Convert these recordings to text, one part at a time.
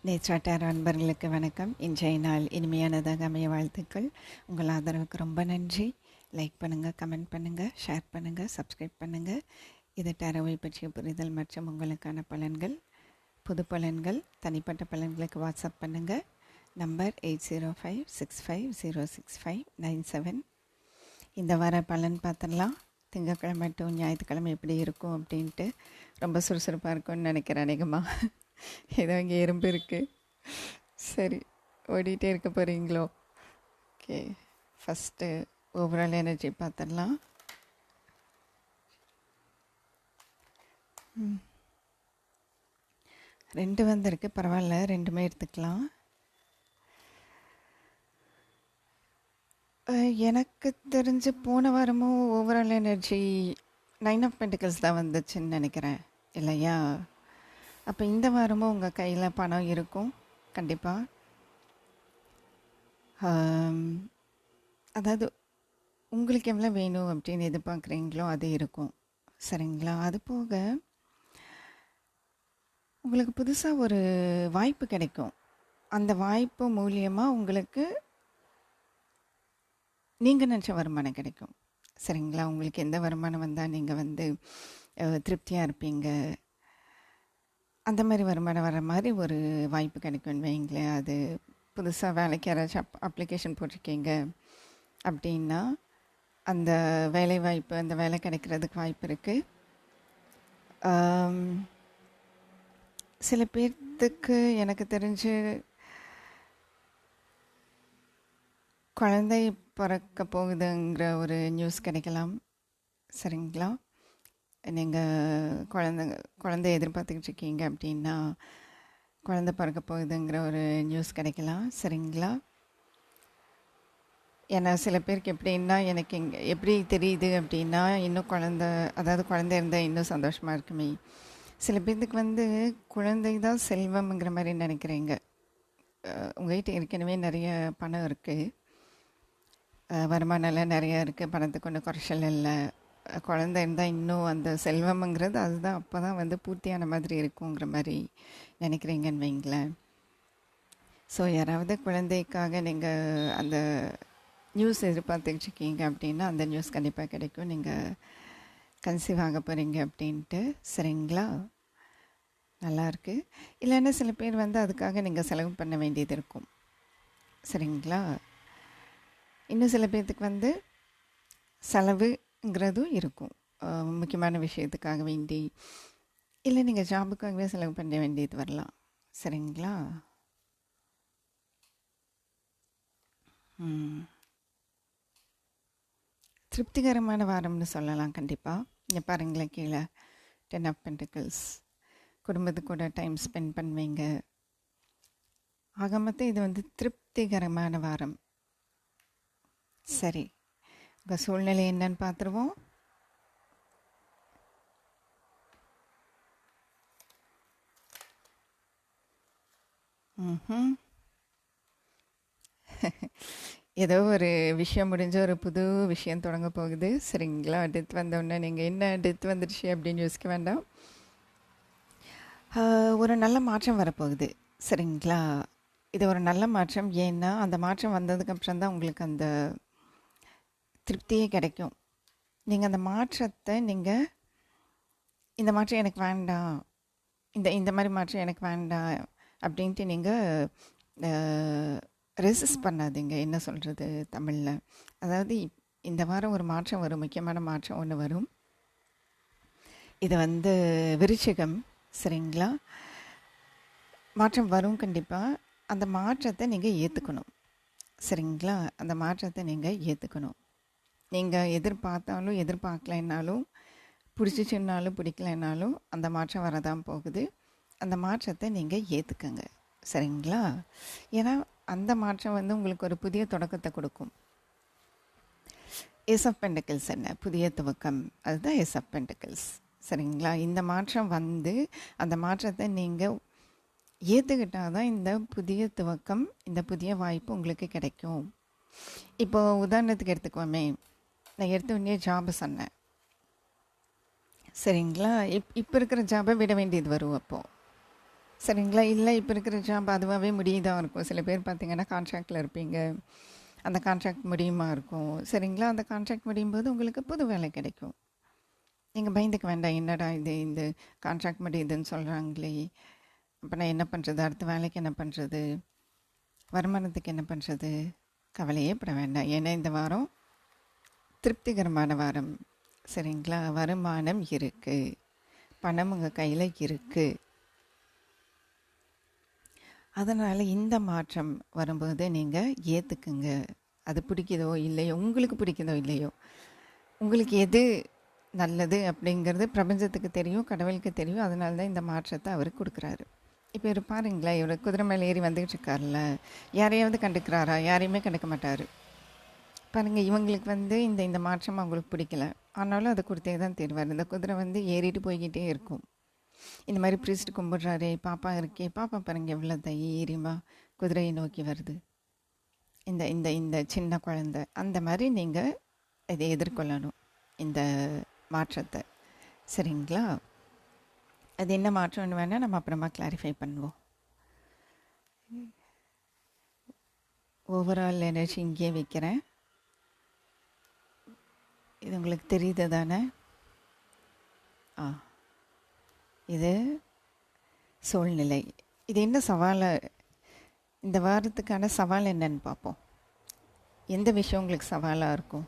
நேச்சாட்டார் அன்பர்களுக்கு வணக்கம். இன்றைய நாள் இனிமையானதாக அமைய வாழ்த்துக்கள். உங்கள் ஆதரவுக்கு ரொம்ப நன்றி. லைக் பண்ணுங்கள், கமெண்ட் பண்ணுங்கள், ஷேர் பண்ணுங்கள், சப்ஸ்கிரைப் பண்ணுங்கள். இது டேரோவை பற்றிய புரிதல் மற்றும் உங்களுக்கான பலன்கள், புது பலன்கள், தனிப்பட்ட பலன்களுக்கு வாட்ஸ்அப் பண்ணுங்கள். நம்பர் 8056506597. இந்த வார பலன் பார்த்துடலாம். திங்கக்கிழமை டு ஞாயிற்றுக்கிழமை எப்படி இருக்கும் அப்படின்ட்டு. ரொம்ப சுறுசுறுப்பாக இருக்கும்னு நினைக்கிறேன். அநேகமாக ஏதோ இங்கே எறும்பு இருக்குது. சரி, ஓடிட்டே இருக்க போகிறீங்களோ? ஓகே, ஃபஸ்ட்டு ஓவரால் எனர்ஜி பார்த்துடலாம். ரெண்டு வந்திருக்கு, பரவாயில்ல, ரெண்டுமே எடுத்துக்கலாம். எனக்கு தெரிஞ்சு போன வாரமும் ஓவரால் எனர்ஜி 9 ஆஃப் பென்டிகல்ஸ் தான் வந்துச்சுன்னு நினைக்கிறேன், இல்லையா? அப்போ இந்த வாரமும் உங்கள் கையில் பணம் இருக்கும் கண்டிப்பாக. அதாவது உங்களுக்கு எவ்வளோ வேணும் அப்படின்னு எதிர்பார்க்குறீங்களோ அது இருக்கும், சரிங்களா? அது போக உங்களுக்கு புதுசாக ஒரு வாய்ப்பு கிடைக்கும். அந்த வாய்ப்பு மூலியமாக உங்களுக்கு நீங்கள் நினச்ச வருமானம் கிடைக்கும், சரிங்களா? உங்களுக்கு எந்த வருமானம் வந்தால் நீங்கள் திருப்தியாக இருப்பீங்க, அந்த மாதிரி வருமானம் வர மாதிரி ஒரு வாய்ப்பு கிடைக்கும்னு வைங்களேன். அது புதுசாக வேலைக்கு யாராச்சும் அப்ளிகேஷன் போட்டிருக்கீங்க அப்படின்னா அந்த வேலை வாய்ப்பு, அந்த வேலை கிடைக்கிறதுக்கு வாய்ப்பு இருக்குது. சில பேர்த்துக்கு எனக்கு தெரிஞ்சு குழந்தை பிறக்க போகுதுங்கிற ஒரு நியூஸ் கிடைக்கலாம், சரிங்களா? நீங்கள் குழந்தை எதிர்பார்த்துக்கிட்டு இருக்கீங்க அப்படின்னா குழந்தை பிறக்க போகுதுங்கிற ஒரு நியூஸ் கிடைக்கலாம், சரிங்களா? ஏன்னா சில பேருக்கு எப்படின்னா, எனக்கு எப்படி தெரியுது அப்படின்னா, இன்னும் குழந்தை இருந்தால் இன்னும் சந்தோஷமாக இருக்குமே. சில பேர்த்துக்கு குழந்தை தான் செல்வம்ங்கிற மாதிரி நினைக்கிறீங்க. உங்கள்கிட்ட ஏற்கனவே நிறைய பணம் இருக்குது, வருமானம்லாம் நிறையா இருக்குது, பணத்துக்கு ஒன்றும் குறைச்சல் இல்லை. குழந்தை இருந்தால் இன்னும் அந்த செல்வம்ங்கிறது அதுதான், அப்போ தான் பூர்த்தியான மாதிரி இருக்குங்கிற மாதிரி நினைக்கிறீங்கன்னு வைங்களேன். ஸோ யாராவது குழந்தைக்காக நீங்கள் அந்த நியூஸ் எதிர்பார்த்துக்கிட்ருக்கீங்க அப்படின்னா அந்த நியூஸ் கண்டிப்பாக கிடைக்கும், நீங்கள் கன்சீவ் ஆக போகிறீங்க அப்படின்ட்டு, சரிங்களா? நல்லாயிருக்கு. இல்லைன்னா சில பேர் அதுக்காக நீங்கள் செலவு பண்ண வேண்டியது இருக்கும், சரிங்களா? இன்னும் சில பேர்த்துக்கு செலவுங்கிறதும் இருக்கும், முக்கியமான விஷயத்துக்காக வேண்டி, இல்லை நீங்கள் ஜாபுக்காகவே செலவு பண்ண வேண்டியது வரலாம், சரிங்களா? திருப்திகரமான வாரம்னு சொல்லலாம் கண்டிப்பாக. இங்கே பாருங்களேன், கீழே 10 ஆஃப் பென்டிகல்ஸ். குடும்பத்து கூட டைம் ஸ்பெண்ட் பண்ணுவீங்க. ஆக மொத்தம் இது திருப்திகரமான வாரம். சரி, உங்கள் சூழ்நிலை என்னன்னு பார்த்துருவோம். ஏதோ ஒரு விஷயம் முடிஞ்ச ஒரு புது விஷயம் தொடங்க போகுது, சரிங்களா? டெத் வந்தோடனே நீங்கள் என்ன டெத் வந்துடுச்சு அப்படின்னு யோசிக்க வேண்டாம். ஒரு நல்ல மாற்றம் வரப்போகுது, சரிங்களா? இது ஒரு நல்ல மாற்றம். ஏன்னா அந்த மாற்றம் வந்ததுக்கப்புறம் தான் உங்களுக்கு அந்த திருப்தியே கிடைக்கும். நீங்கள் அந்த மாற்றத்தை இந்த மாற்றம் எனக்கு வேண்டாம், இந்த மாதிரி மாற்றம் எனக்கு வேண்டாம் அப்படின்ட்டு நீங்கள் ரெசிஸ்ட் பண்ணாதீங்க. என்ன சொல்கிறது தமிழில்? அதாவது இந்த வாரம் ஒரு மாற்றம் வரும், முக்கியமான மாற்றம் ஒன்று வரும். இது விருச்சிகம், சரிங்களா? மாற்றம் வரும் கண்டிப்பாக. அந்த மாற்றத்தை நீங்கள் ஏற்றுக்கணும், சரிங்களா? அந்த மாற்றத்தை நீங்கள் ஏற்றுக்கணும். நீங்கள் எதிர்பார்த்தாலும் எதிர்பார்க்கலைன்னாலும், பிடிச்சிச்சுன்னாலும் பிடிக்கலைன்னாலும் அந்த மாற்றம் வரதான் போகுது. அந்த மாற்றத்தை நீங்கள் ஏற்றுக்கங்க, சரிங்களா? ஏன்னா அந்த மாற்றம் உங்களுக்கு ஒரு புதிய தொடக்கத்தை கொடுக்கும். ஏஸ் ஆஃப் பென்டிகல்ஸ் என்ன? புதிய துவக்கம், அதுதான் ஏஸ் ஆஃப் பென்டிகல்ஸ், சரிங்களா? இந்த மாற்றம் அந்த மாற்றத்தை நீங்கள் ஏற்றுக்கிட்டால் தான் இந்த புதிய துவக்கம், இந்த புதிய வாய்ப்பு உங்களுக்கு கிடைக்கும். இப்போது உதாரணத்துக்கு எடுத்துக்குவோமே, நான் எடுத்த உடனே ஜாபை சொன்னேன், சரிங்களா? இப்போ இருக்கிற ஜாபை விட வேண்டியது வரும் அப்போது, சரிங்களா? இல்லை இப்போ இருக்கிற ஜாப் அதுவாகவே முடியுதா இருக்கும். சில பேர் பார்த்தீங்கன்னா கான்ட்ராக்டில் இருப்பீங்க. அந்த கான்ட்ராக்ட் முடியுமா இருக்கும். சரிங்களா? அந்த கான்ட்ராக்ட் முடியும் போது உங்களுக்கு புது வேலை கிடைக்கும். நீங்கள் பயந்துக்க வேண்டாம். என்னடா இது இந்த கான்ட்ராக்ட் முடியுதுன்னு சொல்கிறாங்களே, அப்போ நான் என்ன பண்ணுறது, அடுத்த வேலைக்கு என்ன பண்ணுறது, வருமானத்துக்கு என்ன பண்ணுறது, கவலையே பட வேண்டாம். ஏன்னா இந்த வாரம் திருப்திகரமான வாரம். சரிங்களா? வருமானம் இருக்குது, பணம் உங்கள் கையில் இருக்குது. அதனால் இந்த மாற்றம் வரும்போது நீங்கள் ஏற்றுக்குங்க. அது பிடிக்குதோ இல்லையோ, உங்களுக்கு பிடிக்குதோ இல்லையோ, உங்களுக்கு எது நல்லது அப்படிங்கிறது பிரபஞ்சத்துக்கு தெரியும், கடவுளுக்கு தெரியும். அதனால தான் இந்த மாற்றத்தை அவர் கொடுக்குறாரு. இப்போ இவர் பாருங்களேன், இவர் குதிரை மேலே ஏறி வந்துக்கிட்டு இருக்கார்ல, யாரையாவது கண்டுக்கிறாரா? யாரையுமே கண்டுக்க மாட்டார். பாருங்கள், இவங்களுக்கு வந்து இந்த இந்த மாற்றம் அவங்களுக்கு பிடிக்கல, ஆனாலும் அதை கொடுத்தே தான் தருவார். இந்த குதிரை வந்து ஏறிட்டு போய்கிட்டே இருக்கும். இந்த மாதிரி ப்ரீஸ்ட் கும்பிட்றாரே, பாப்பா இருக்கே, பாப்பா பாருங்க எவ்வளோ தைரியமாக குதிரையை நோக்கி வருது. இந்த இந்த இந்த சின்ன குழந்தை அந்த மாதிரி நீங்கள் இதை எதிர்கொள்ளணும், இந்த மாற்றத்தை. சரிங்களா? அது என்ன மாற்றம்னு வேணால் நம்ம அப்புறமா கிளாரிஃபை பண்ணுவோம். ஓவரால் எனர்ஜி இங்கே வைக்கிறேன். இது உங்களுக்கு தெரியுது தானே? இது சூழ்நிலை. இது என்ன சவாலை, இந்த வாரத்துக்கான சவால் என்னன்னு பார்ப்போம். எந்த விஷயம் உங்களுக்கு சவாலாக இருக்கும்?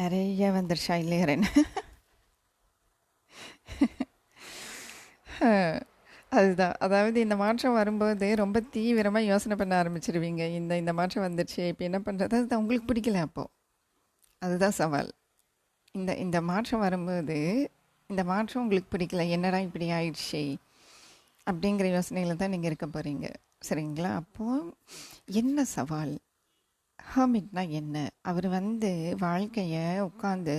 நிறைய வந்துருச்சா இல்லையறேன்னு அதுதான். அதாவது இந்த மாற்றம் வரும்போது ரொம்ப தீவிரமாக யோசனை பண்ண ஆரம்பிச்சிருவீங்க. இந்த இந்த மாற்றம் வந்துருச்சு, இப்போ என்ன பண்ணுறது, அதுதான் உங்களுக்கு பிடிக்கல. அப்போது அதுதான் சவால். இந்த இந்த மாற்றம் வரும்போது இந்த மாற்றம் உங்களுக்கு பிடிக்கல, என்னடா இப்படி ஆயிடுச்சு அப்படிங்கிற யோசனையில் தான் நீங்கள் இருக்க போகிறீங்க. சரிங்களா? அப்போது என்ன சவால்? ஹர்மிட்னா என்ன? அவர் வந்து வாழ்க்கையை உட்காந்து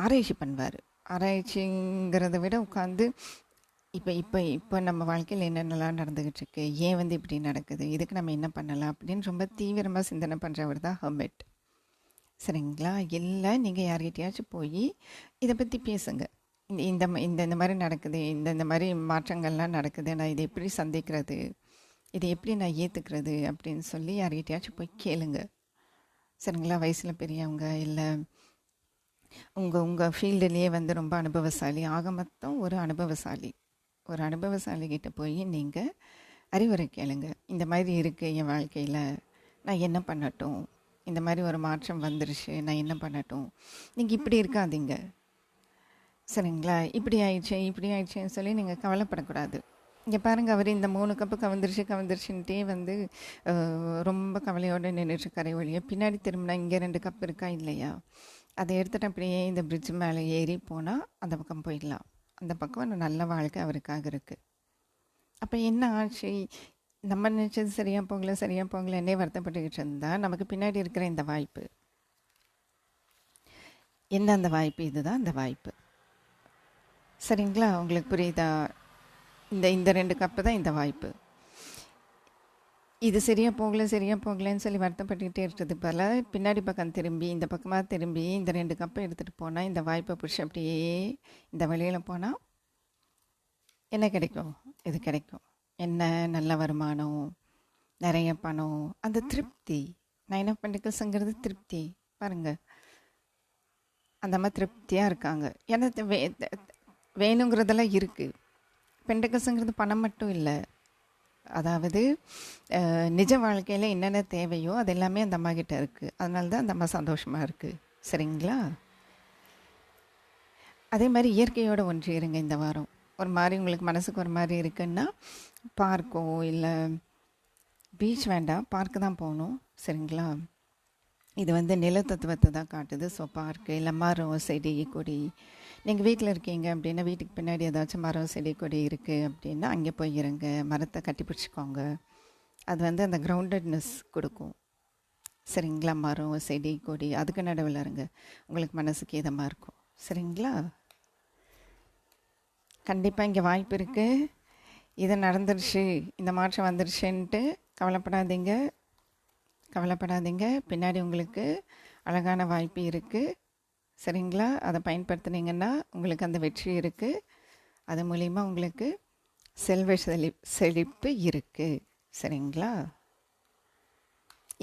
ஆராய்ச்சி பண்ணுவார். ஆராய்ச்சிங்கிறத விட உட்காந்து இப்போ இப்போ இப்போ நம்ம வாழ்க்கையில் என்னென்னலாம் நடந்துக்கிட்டு இருக்கு, ஏன் வந்து இப்படி நடக்குது, இதுக்கு நம்ம என்ன பண்ணலாம் அப்படின்னு ரொம்ப தீவிரமாக சிந்தனை பண்ணுறவர் தான் ஹர்மிட். சரிங்களா? இல்லை நீங்கள் யார்கிட்டயாச்சும் போய் இதை பற்றி பேசுங்க. இந்த இந்த இந்த இந்த மாதிரி நடக்குது, இந்த இந்த மாதிரி மாற்றங்கள்லாம் நடக்குது, நான் இதை எப்படி சந்திக்கிறது, இதை எப்படி நான் ஏற்றுக்கிறது அப்படின்னு சொல்லி யார்கிட்டயாச்சும் போய் கேளுங்க. சரிங்களா? வயசில் பெரியவங்க, இல்லை உங்கள் ஃபீல்டுலேயே வந்து ரொம்ப அனுபவசாலி, ஆக மொத்தம் ஒரு அனுபவசாலிகிட்ட போய் நீங்கள் அறிவுரை கேளுங்க. இந்த மாதிரி இருக்குது என் வாழ்க்கையில், நான் என்ன பண்ணட்டும், இந்த மாதிரி ஒரு மாற்றம் வந்துருச்சு, நான் என்ன பண்ணட்டும். நீங்கள் இப்படி இருக்காதீங்க. சரிங்களா? இப்படி ஆயிடுச்சுன்னு சொல்லி நீங்கள் கவலைப்படக்கூடாது. இங்கே பாருங்கள், அவர் இந்த 3 கப்பு கவர்ந்துருச்சுன்ட்டே வந்து ரொம்ப கவலையோடு நின்றுட்டு கரை வழியாக பின்னாடி திரும்பினா இங்கே 2 கப் இருக்கா இல்லையா, அதை எடுத்துகிட்டு அப்படியே இந்த பிரிட்ஜ் மேலே ஏறி போனால் அந்த பக்கம் போயிடலாம். அந்த பக்கம் ஒரு நல்ல வாழ்க்கை அவருக்காக இருக்குது. அப்போ என்ன ஆச்சு, நம்ம நினச்சது சரியாக போகலன்னே வருத்தப்பட்டுக்கிட்டு இருந்தால் நமக்கு பின்னாடி இருக்கிற இந்த வாய்ப்பு என்ன? அந்த வாய்ப்பு இதுதான், அந்த வாய்ப்பு. சரிங்களா? உங்களுக்கு புரியுதா? இந்த இந்த 2 கப்பு தான் இந்த வாய்ப்பு. இது சரியாக போகலன்னு சொல்லி வருத்தப்பட்டுக்கிட்டே இருக்கிறது போல் பின்னாடி பக்கம் திரும்பி, இந்த பக்கமாக திரும்பி இந்த 2 கப்பை எடுத்துகிட்டு போனால், இந்த வாய்ப்பை பிடிச்சி அப்படியே இந்த வழியில் போனால் என்ன கிடைக்கும்? இது கிடைக்கும். என்ன? நல்ல வருமானம், நிறைய பணம், அந்த திருப்தி. 9 ஆஃப் பென்டிக்கிள்ஸுங்கிறது திருப்தி. பாருங்கள், அந்த மாதிரி திருப்தியாக இருக்காங்க. ஏன்னா வேணுங்கிறதெல்லாம் இருக்குது. பென்டிக்கிள்ஸுங்கிறது பணம் மட்டும் இல்லை, அதாவது நிஜ வாழ்க்கையில் என்னென்ன தேவையோ அது எல்லாமே அந்த அம்மா கிட்ட இருக்குது. அதனால தான் அந்த அம்மா சந்தோஷமாக இருக்குது. சரிங்களா? அதே மாதிரி இயற்கையோடு ஒன்றியிருங்க இந்த வாரம். ஒரு மாதிரி உங்களுக்கு மனசுக்கு ஒரு மாதிரி இருக்குன்னா பார்க்கோ இல்லை பீச் வேண்டாம், பார்க்கு தான் போகணும். சரிங்களா? இது வந்து நிலத்தத்துவத்தை தான் காட்டுது. ஸோ பார்க்கு இல்லை மரம் செடி கொடி, நீங்கள் வீட்டில் இருக்கீங்க அப்படின்னா வீட்டுக்கு பின்னாடி ஏதாச்சும் மரம் செடி கொடி இருக்குது அப்படின்னா அங்கே போய் இருங்க, மரத்தை கட்டி பிடிச்சிக்கோங்க. அது வந்து அந்த கிரவுண்டட்னஸ் கொடுக்கும். சரிங்களா? மரம் செடி கொடி அதுக்கு நடுவில் இருங்க, உங்களுக்கு மனசுக்கு இதமாக இருக்கும். சரிங்களா? கண்டிப்பாக இங்கே வாய்ப்பு இருக்குது. இது நடந்துருச்சு, இந்த மாற்றம் வந்துருச்சுன்ட்டு கவலைப்படாதீங்க. கவலைப்படாதீங்க. பின்னாடி உங்களுக்கு அழகான வாய்ப்பு இருக்குது. சரிங்களா? அதை பயன்படுத்துனீங்கன்னா உங்களுக்கு அந்த வெற்றி இருக்குது. அது மூலிமா உங்களுக்கு செல்வ செழிப்பு இருக்குது. சரிங்களா?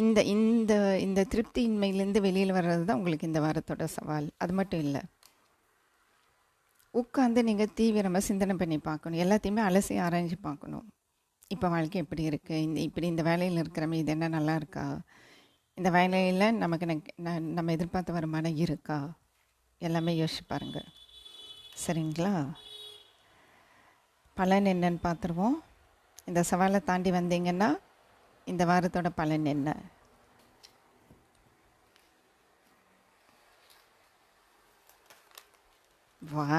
இந்த இந்த இந்த திருப்தியின்மையிலேருந்து வெளியில் வர்றது தான் உங்களுக்கு இந்த வாரத்தோட சவால். அது மட்டும் இல்லை, உட்காந்து நீங்கள் தீவிரமாக சிந்தனை பண்ணி பார்க்கணும். எல்லாத்தையுமே அலசி ஆராய்ஞ்சு பார்க்கணும். இப்போ வாழ்க்கை எப்படி இருக்குது, இப்படி இந்த வேலையில் இருக்கிறமே இது என்ன நல்லா இருக்கா, இந்த வேலையில் நமக்கு நம்ம எதிர்பார்த்த வருமானம் இருக்கா, எல்லாமே யோசிச்சு பாருங்கள். சரிங்களா? பலன் என்னன்னு பார்த்துருவோம். இந்த சவாலை தாண்டி வந்தீங்கன்னா இந்த வாரத்தோட பலன் என்ன? வா,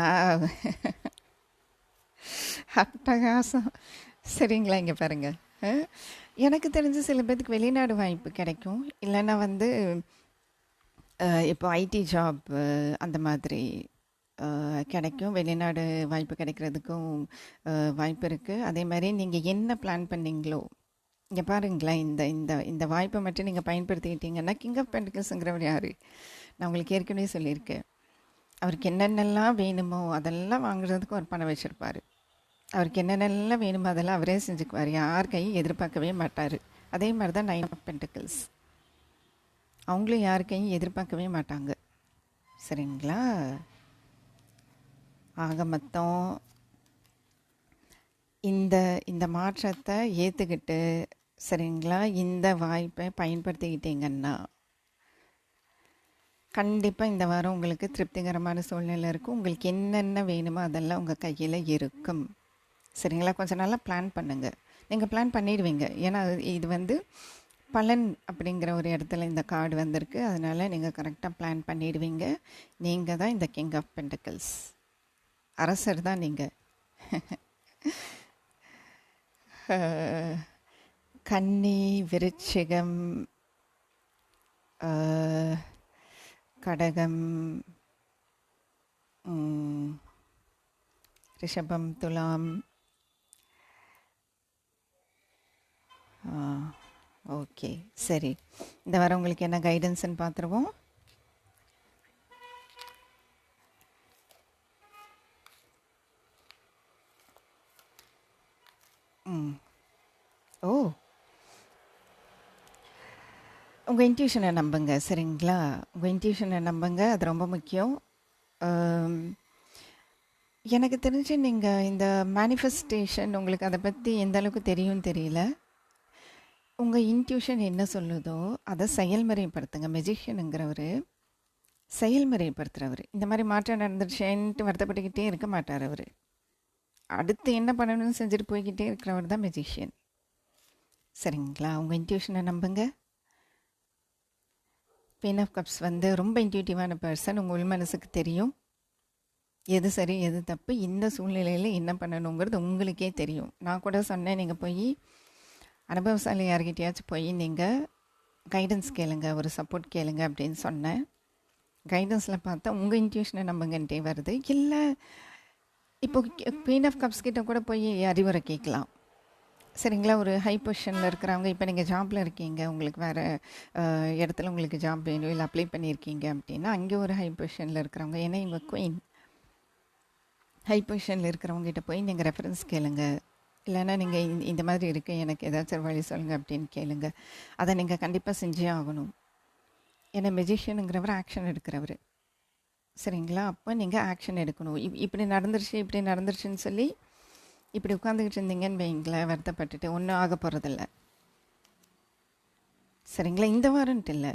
அட்டகாசம். சரிங்களா? இங்கே பாருங்கள். எனக்கு தெரிஞ்ச சில பேருக்கு வெளிநாடு வாய்ப்பு கிடைக்கும். இல்லைன்னா இப்போ ஐடி ஜாப் அந்த மாதிரி கிடைக்கும். வெளிநாடு வாய்ப்பு கிடைக்கிறதுக்கும் வாய்ப்பு இருக்குது. அதே மாதிரி நீங்கள் என்ன பிளான் பண்ணீங்களோ, இங்கே பாருங்களேன், இந்த இந்த இந்த வாய்ப்பை மட்டும் நீங்கள் பயன்படுத்திக்கிட்டீங்கன்னா, கிங் ஆஃப் பென்டிகல்ஸுங்கிறவர் யார்? நான் உங்களுக்கு ஏற்கனவே சொல்லியிருக்கேன். அவருக்கு என்னென்னலாம் வேணுமோ அதெல்லாம் வாங்குறதுக்கு ஒரு பணம் வச்சுருப்பார். அவருக்கு என்னென்னலாம் வேணுமோ அதெல்லாம் அவரே செஞ்சுக்குவார். யார் கையும் எதிர்பார்க்கவே மாட்டார். அதே மாதிரி தான் நைன் ஆஃப் பென்டிகல்ஸ். அவங்களும் யார் கையும் எதிர்பார்க்கவே மாட்டாங்க. சரிங்களா? ஆக மொத்தம் இந்த இந்த மாற்றத்தை ஏற்றுக்கிட்டு, சரிங்களா, இந்த வாய்ப்பை பயன்படுத்திக்கிட்டீங்கன்னா கண்டிப்பாக இந்த வாரம் உங்களுக்கு திருப்திகரமான சூழ்நிலை இருக்கும். உங்களுக்கு என்னென்ன வேணுமோ அதெல்லாம் உங்கள் கையில் இருக்கும். சரிங்களா? கொஞ்சம் நல்லா பிளான் பண்ணுங்கள். நீங்கள் பிளான் பண்ணிடுவீங்க. ஏன்னா இது பலன் அப்படிங்கிற ஒரு இடத்துல இந்த கார்டு வந்திருக்கு. அதனால் நீங்கள் கரெக்டாக பிளான் பண்ணிடுவீங்க. நீங்கள் தான் இந்த கிங் ஆஃப் பென்டிகல்ஸ். அரசர் தான் நீங்கள். கன்னி, விருச்சிகம், கடகம், ரிஷபம், துலாம். ஓகே, சரி. இந்த வாரம் உங்களுக்கு என்ன கைடன்ஸ்ன்னு பார்த்துருவோம். ஓ, உங்கள் இன்ட்யூஷனை நம்புங்க. சரிங்களா? உங்கள் இன்ட்யூஷனை நம்புங்க. அது ரொம்ப முக்கியம். எனக்கு தெரிஞ்சு நீங்கள் இந்த மேனிஃபெஸ்டேஷன் உங்களுக்கு அதை பற்றி எந்த அளவுக்கு தெரியும்னு தெரியல. உங்கள் இன்ட்யூஷன் என்ன சொல்லுதோ அதை செயல்முறைப்படுத்துங்க. மெஜிஷியனுங்கிறவர் செயல்முறைப்படுத்துகிறவர். இந்த மாதிரி மாற்றம் நடந்துருச்சேன்ட்டு வருத்தப்பட்டுக்கிட்டே இருக்க மாட்டார். அவர் அடுத்து என்ன பண்ணணும்னு செஞ்சுட்டு போய்கிட்டே இருக்கிறவர் தான் மெஜிஷியன். சரிங்களா? உங்கள் இன்ட்யூஷனை நம்புங்க. குயின் ஆஃப் கப்ஸ் ரொம்ப இன்ட்யூட்டிவான பர்சன். உங்கள் உள் மனசுக்கு தெரியும் எது சரி எது தப்பு, இந்த சூழ்நிலையில் என்ன பண்ணணுங்கிறது உங்களுக்கே தெரியும். நான் கூட சொன்னேன், நீங்கள் போய் அனுபவசாலி யார்கிட்டையாச்சும் போய் நீங்கள் கைடன்ஸ் கேளுங்க, ஒரு சப்போர்ட் கேளுங்க அப்படின்னு சொன்னேன். கைடன்ஸில் பார்த்தா உங்கள் இன்ட்யூஷனை நம்புங்கன்ட்டே வருது. இல்லை, இப்போ குயின் ஆஃப் கப்ஸ் கிட்ட கூட போய் அறிவுரை கேட்கலாம். சரிங்களா? ஒரு ஹை பொசிஷனில் இருக்கிறவங்க, இப்போ நீங்கள் ஜாபில் இருக்கீங்க, உங்களுக்கு வேறு இடத்துல உங்களுக்கு ஜாப் வேணும், இல்லை அப்ளை பண்ணியிருக்கீங்க அப்படின்னா அங்கே ஒரு ஹை பொசிஷனில் இருக்கிறவங்க, ஏன்னா இவங்க குயின், ஹை பொசிஷனில் இருக்கிறவங்ககிட்ட போய் நீங்கள் ரெஃபரன்ஸ் கேளுங்க. இல்லைன்னா நீங்கள் இந்த மாதிரி இருக்குது, எனக்கு ஏதாச்சும் வழி சொல்லுங்கள் அப்படின்னு கேளுங்க. அதை நீங்கள் கண்டிப்பாக செஞ்சே ஆகணும். ஏன்னா மெஜிஷியனுங்கிறவர் ஆக்ஷன் எடுக்கிறவர். சரிங்களா? அப்போ நீங்கள் ஆக்ஷன் எடுக்கணும். இப்படி நடந்துருச்சுன்னு சொல்லி இப்படி உட்காந்துக்கிட்டு இருந்தீங்கன்னு வைங்களேன், வருத்தப்பட்டுட்டு ஒன்றும் ஆக போகிறதில்ல. சரிங்களா? இந்த வாரன்ட்டு இல்லை,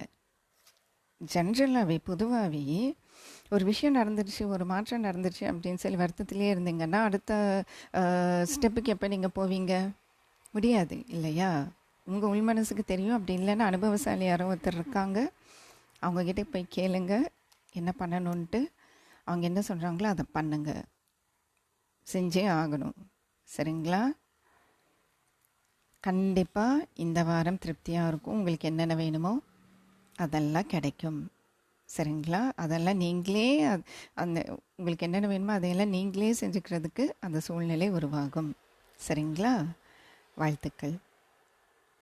ஜென்ரலாகவே பொதுவாகவே ஒரு விஷயம் நடந்துருச்சு, ஒரு மாற்றம் நடந்துருச்சு அப்படின்னு சொல்லி வருத்தத்திலே இருந்தீங்கன்னா அடுத்த ஸ்டெப்புக்கு எப்போ நீங்கள் போவீங்க? முடியாது இல்லையா? உங்கள் உள் மனசுக்கு தெரியும். அப்படி இல்லைன்னா அனுபவசாலி யாரோ ஒருத்தர் இருக்காங்க, அவங்கக்கிட்ட போய் கேளுங்க என்ன பண்ணணுன்ட்டு. அவங்க என்ன சொல்கிறாங்களோ அதை பண்ணுங்க, செஞ்சே ஆகணும். சரிங்களா? கண்டிப்பாக இந்த வாரம் திருப்தியாக இருக்கும். உங்களுக்கு என்னென்ன வேணுமோ அதெல்லாம் கிடைக்கும். சரிங்களா? அதெல்லாம் நீங்களே அந்த உங்களுக்கு என்னென்ன வேணுமோ அதையெல்லாம் நீங்களே செஞ்சுக்கிறதுக்கு அந்த சூழ்நிலை உருவாகும். சரிங்களா? வாழ்த்துக்கள்.